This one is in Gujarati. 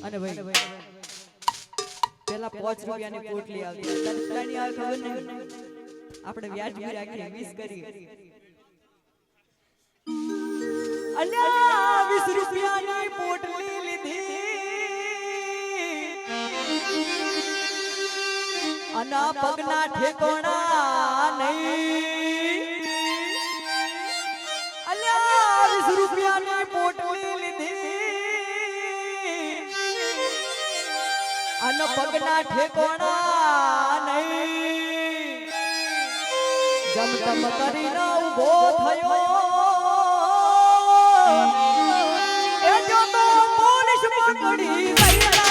અને ભાઈ પેલા 5 રૂપિયાની પોટલી આવતી તરફલાની આવે ખબર નહીં આપણે વ્યાજબી રાખી 20 કરી અલ્યા 20 રૂપિયાની પોટલી લીધી અના પગના ઠેકોણા નહીં અલ્યા 20 રૂપિયાની પોટલી લીધી અન પગના ઠેકોણા નહીં જમતમ કરીને ઉભો થયો એ જો તો પોલીસ પકડી ગઈ